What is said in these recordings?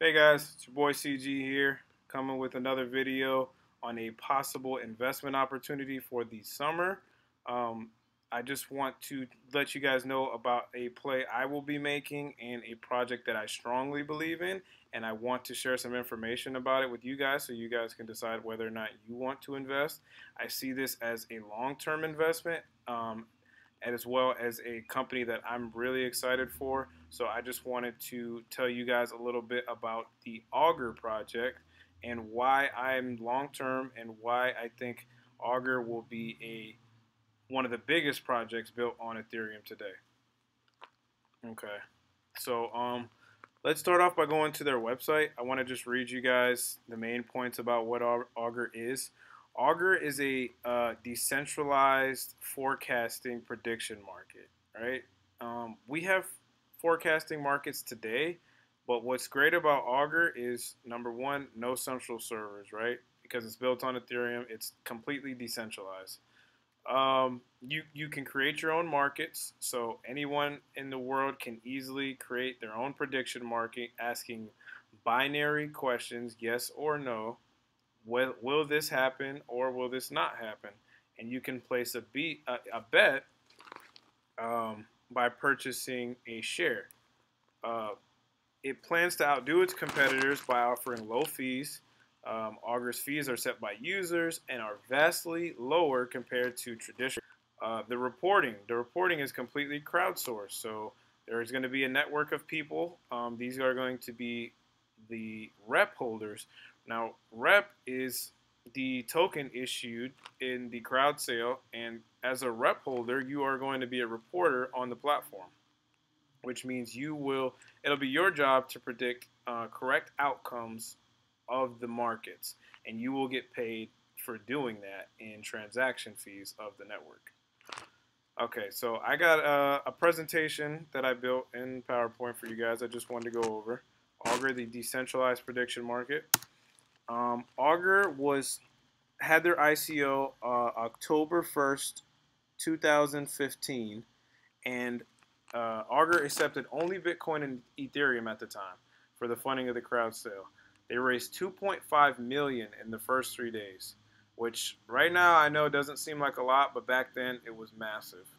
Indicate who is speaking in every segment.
Speaker 1: Hey guys, it's your boy CG here, coming with another video on a possible investment opportunity for the summer. Um, I just want to let you guys know about a play I will be making and a project that I strongly believe in, and I want to share some information about it with you guys so you guys can decide whether or not you want to invest. I see this as a long-term investment. As well as a company that I'm really excited for. So I just wanted to tell you guys a little bit about the Augur project and why I'm long term and why I think Augur will be one of the biggest projects built on Ethereum today. Okay, so let's start off by going to their website. I want to just read you guys the main points about what Augur is. Augur is a decentralized forecasting prediction market, right? We have forecasting markets today, but what's great about Augur is, number one, no central servers, right? Because it's built on Ethereum, it's completely decentralized. You can create your own markets, so anyone in the world can easily create their own prediction market, asking binary questions, yes or no. Will this happen or will this not happen? And you can place a bet by purchasing a share. Uh, it plans to outdo its competitors by offering low fees. Augur's fees are set by users and are vastly lower compared to traditional. The reporting is completely crowdsourced. So there's going to be a network of people. These are going to be the rep holders. Now, rep is the token issued in the crowd sale, and as a rep holder, you are going to be a reporter on the platform, which means it'll be your job to predict correct outcomes of the markets, and you will get paid for doing that in transaction fees of the network. Okay, so I got a presentation that I built in PowerPoint for you guys. I just wanted to go over Augur, the decentralized prediction market. Augur had their ICO October 1st, 2015, and Augur accepted only Bitcoin and Ethereum at the time for the funding of the crowd sale. They raised 2.5 million in the first 3 days, which right now I know doesn't seem like a lot, but back then it was massive.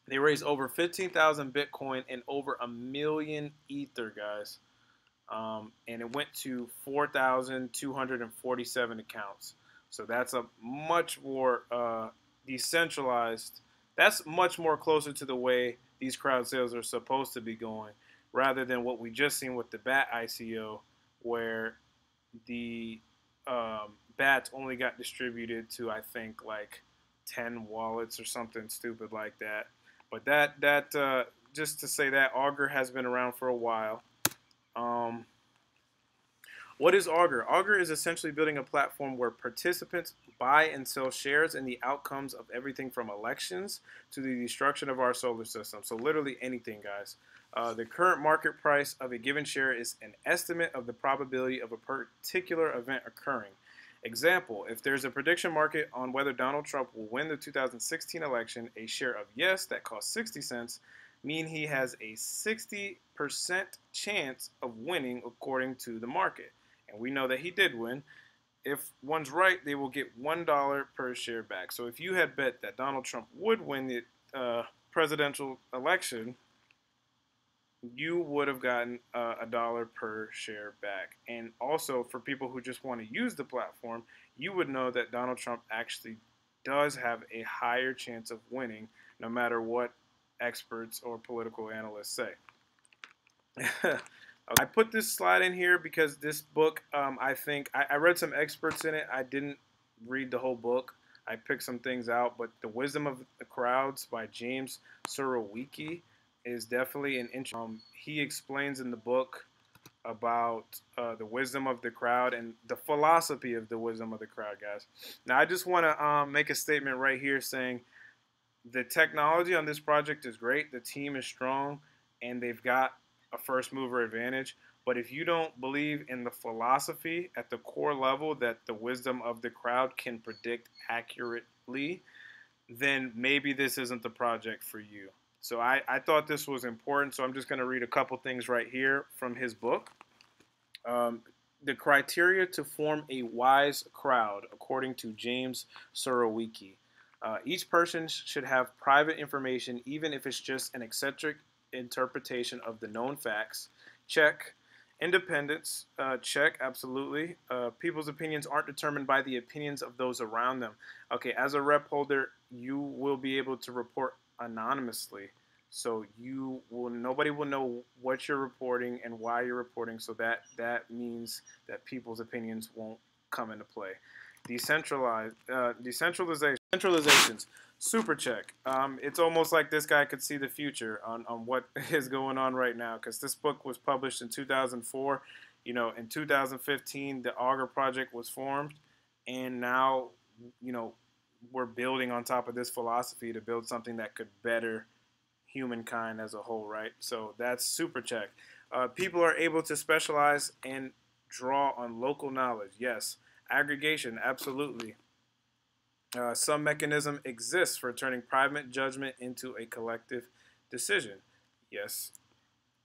Speaker 1: They raised over 15,000 Bitcoin and over 1 million Ether, guys. And it went to 4,247 accounts. So that's a much more decentralized. That's much more closer to the way these crowd sales are supposed to be going, rather than what we just seen with the BAT ICO, where the BATs only got distributed to, I think, like 10 wallets or something stupid like that. But just to say that Augur has been around for a while. What is Augur? Augur is essentially building a platform where participants buy and sell shares in the outcomes of everything from elections to the destruction of our solar system. So literally anything, guys. The current market price of a given share is an estimate of the probability of a particular event occurring. Example, if there's a prediction market on whether Donald Trump will win the 2016 election, a share of yes that costs 60 cents mean he has a 60% chance of winning according to the market. And we know that he did win. If one's right, they will get $1 per share back. So if you had bet that Donald Trump would win the presidential election, you would have gotten $1 per share back. And also, for people who just want to use the platform, you would know that Donald Trump actually does have a higher chance of winning, no matter what experts or political analysts say. I put this slide in here because this book, I read some experts in it. I didn't read the whole book. I picked some things out, but The Wisdom of the Crowds by James Surowiecki is definitely an interesting. He explains in the book about the wisdom of the crowd and the philosophy of the wisdom of the crowd, guys. Now, I just want to make a statement right here saying the technology on this project is great. The team is strong, and they've got a first mover advantage. But if you don't believe in the philosophy at the core level that the wisdom of the crowd can predict accurately, then maybe this isn't the project for you. So I thought this was important, so I'm just going to read a couple things right here from his book. Um, the criteria to form a wise crowd, according to James Surowiecki. Each person should have private information, even if it's just an eccentric interpretation of the known facts. Check. Independence, check, absolutely. People's opinions aren't determined by the opinions of those around them. Okay, as a rep holder, you will be able to report anonymously. So nobody will know what you're reporting and why you're reporting. So that means that people's opinions won't come into play. Decentralizations. Super check. It's almost like this guy could see the future on what is going on right now, because this book was published in 2004. In 2015, the Augur project was formed, and now, we're building on top of this philosophy to build something that could better humankind as a whole, right? So that's super check. People are able to specialize and draw on local knowledge. Yes. Aggregation, absolutely. Some mechanism exists for turning private judgment into a collective decision. Yes.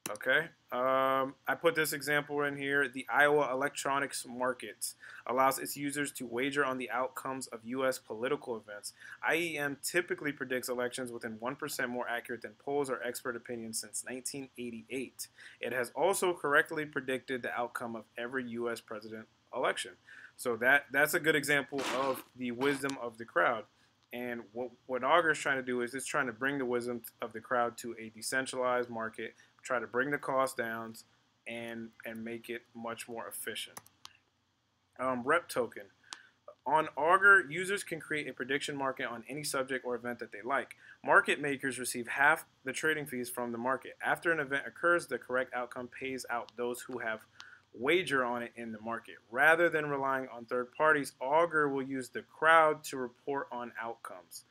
Speaker 1: Okay. I put this example in here. The Iowa electronics market allows its users to wager on the outcomes of U.S. political events. IEM typically predicts elections within 1% more accurate than polls or expert opinions since 1988. It has also correctly predicted the outcome of every U.S. president election. So that's a good example of the wisdom of the crowd. And what Augur is trying to do is it's trying to bring the wisdom of the crowd to a decentralized market, try to bring the cost down, and make it much more efficient. Rep token. On Augur, users can create a prediction market on any subject or event that they like. Market makers receive half the trading fees from the market. After an event occurs, the correct outcome pays out those who have wager on it in the market. Rather than relying on third parties, Augur will use the crowd to report on outcomes.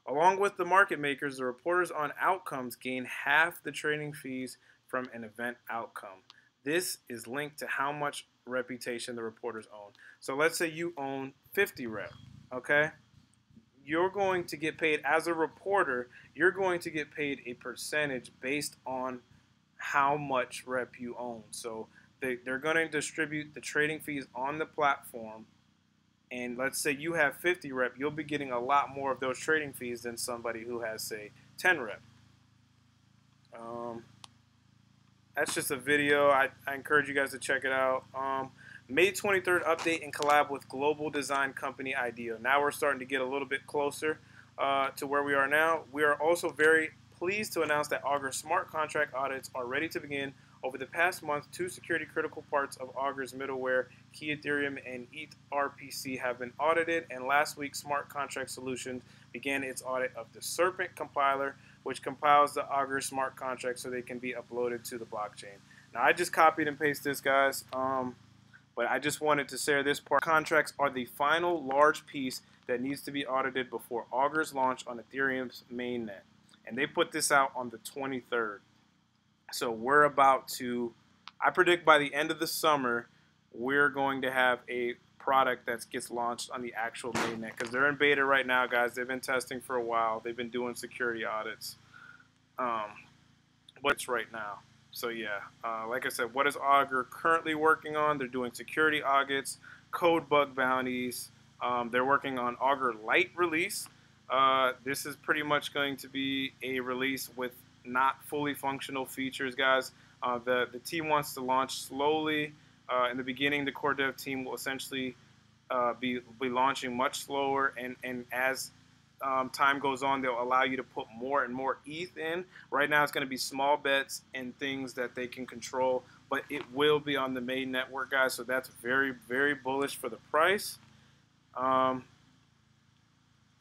Speaker 1: Along with the market makers, the reporters on outcomes gain half the trading fees from an event outcome. This is linked to how much reputation the reporters own. So let's say you own 50 rep, okay? You're going to get paid as a reporter, you're going to get paid a percentage based on how much rep you own. So they're going to distribute the trading fees on the platform. And let's say you have 50 rep, you'll be getting a lot more of those trading fees than somebody who has, say, 10 rep. That's just a video. I encourage you guys to check it out. May 23rd update and collab with global design company Idea. Now we're starting to get a little bit closer to where we are now. We are also very pleased to announce that Augur smart contract audits are ready to begin. Over the past month, 2 security critical parts of Augur's middleware, Key Ethereum and ETH RPC, have been audited, and last week Smart Contract Solutions began its audit of the Serpent compiler, which compiles the Augur smart contract so they can be uploaded to the blockchain. Now, I just copied and pasted this, guys, but I just wanted to share this part. Contracts are the final large piece that needs to be audited before Augur's launch on Ethereum's mainnet, and they put this out on the 23rd. So we're about to, I predict by the end of the summer, we're going to have a product that gets launched on the actual mainnet, because they're in beta right now, guys. They've been testing for a while. They've been doing security audits. But it's right now. So yeah, like I said, what is Augur currently working on? They're doing security audits, code bug bounties. They're working on Augur Lite release. This is pretty much going to be a release with not fully functional features, guys. The team wants to launch slowly. In the beginning, the core dev team will essentially be launching much slower, and as time goes on, they'll allow you to put more and more ETH in. Right now, it's going to be small bets and things that they can control, but it will be on the main network, guys. So that's very, very bullish for the price.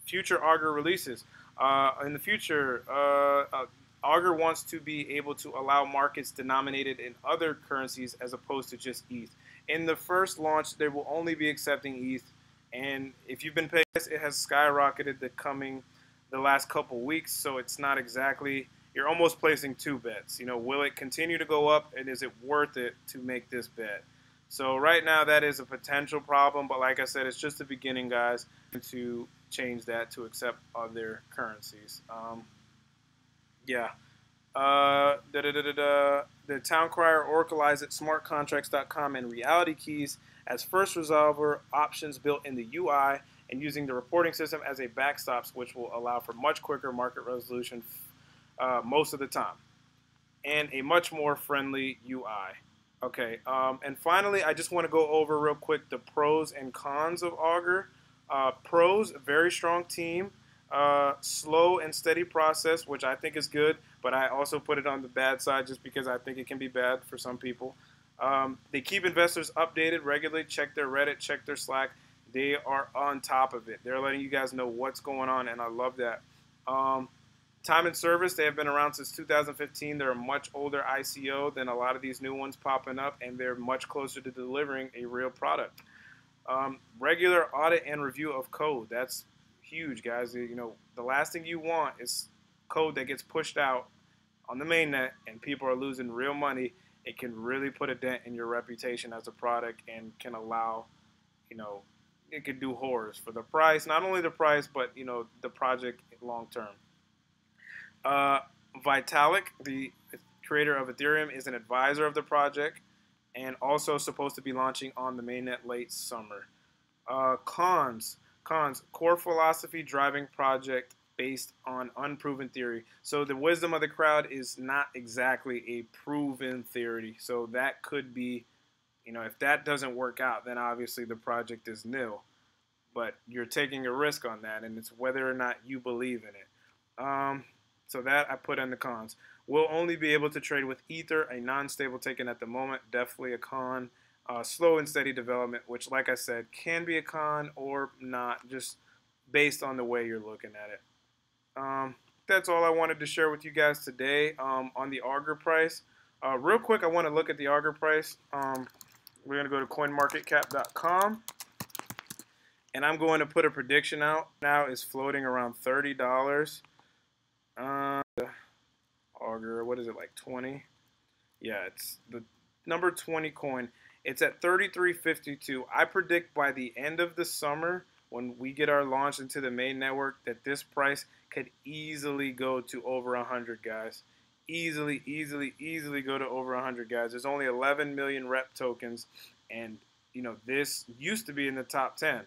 Speaker 1: Future Augur releases. In the future, Augur wants to be able to allow markets denominated in other currencies as opposed to just ETH. In the first launch, they will only be accepting ETH, and if you've been paying, it has skyrocketed the last couple weeks, so it's not exactly, you're almost placing 2 bets. Will it continue to go up, and is it worth it to make this bet? So right now, that is a potential problem, but like I said, it's just the beginning, guys, to change that to accept other currencies. Yeah. The town crier oracleized at smartcontracts.com and reality keys as first resolver options built in the UI and using the reporting system as a backstop, which will allow for much quicker market resolution most of the time and a much more friendly UI. Okay, and finally, I just want to go over real quick the pros and cons of Augur. Pros, very strong team, slow and steady process, which I think is good, but I also put it on the bad side just because I think it can be bad for some people. They keep investors updated regularly, check their Reddit, check their Slack. They are on top of it. They're letting you guys know what's going on, and I love that. Um, Time and service, they have been around since 2015. They're a much older ICO than a lot of these new ones popping up, and they're much closer to delivering a real product. Regular audit and review of code. That's huge, guys. You know, the last thing you want is code that gets pushed out on the mainnet and people are losing real money. It can really put a dent in your reputation as a product and can allow, you know, it could do horrors for the price. Not only the price, but, you know, the project long term. Uh, Vitalik, the creator of Ethereum, is an advisor of the project and also supposed to be launching on the mainnet late summer. Cons, core philosophy driving project based on unproven theory. So the wisdom of the crowd is not exactly a proven theory. So that could be, you know, if that doesn't work out, then obviously the project is nil. But you're taking a risk on that, and it's whether or not you believe in it. So that I put in the cons. We'll only be able to trade with Ether, a non-stable token at the moment. Definitely a con. Slow and steady development, which, like I said, can be a con or not, just based on the way you're looking at it. That's all I wanted to share with you guys today on the Augur price. Real quick, I want to look at the Augur price. We're going to go to coinmarketcap.com. And I'm going to put a prediction out. Now is floating around $30. Augur, what is it, like 20? Yeah, it's the number 20 coin. It's at 33.52. I predict by the end of the summer, when we get our launch into the main network, that this price could easily go to over 100, guys. Easily go to over 100, guys. There's only 11 million rep tokens, and you know this used to be in the top 10.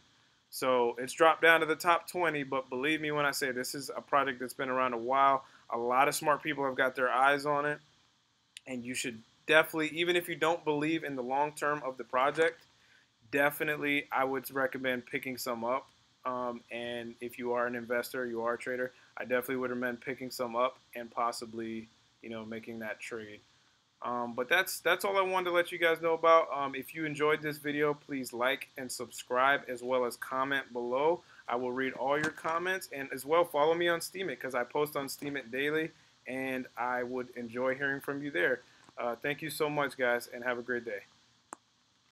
Speaker 1: So it's dropped down to the top 20, but believe me when I say this is a project that's been around a while. A lot of smart people have got their eyes on it, and you should definitely, even if you don't believe in the long term of the project, definitely I would recommend picking some up. And if you are an investor, you are a trader, I definitely would recommend picking some up and possibly, you know, making that trade. But that's all I wanted to let you guys know about. If you enjoyed this video, please like and subscribe as well as comment below. I will read all your comments, and as well follow me on Steemit because I post on Steemit daily, and I would enjoy hearing from you there. Thank you so much, guys, and have a great day.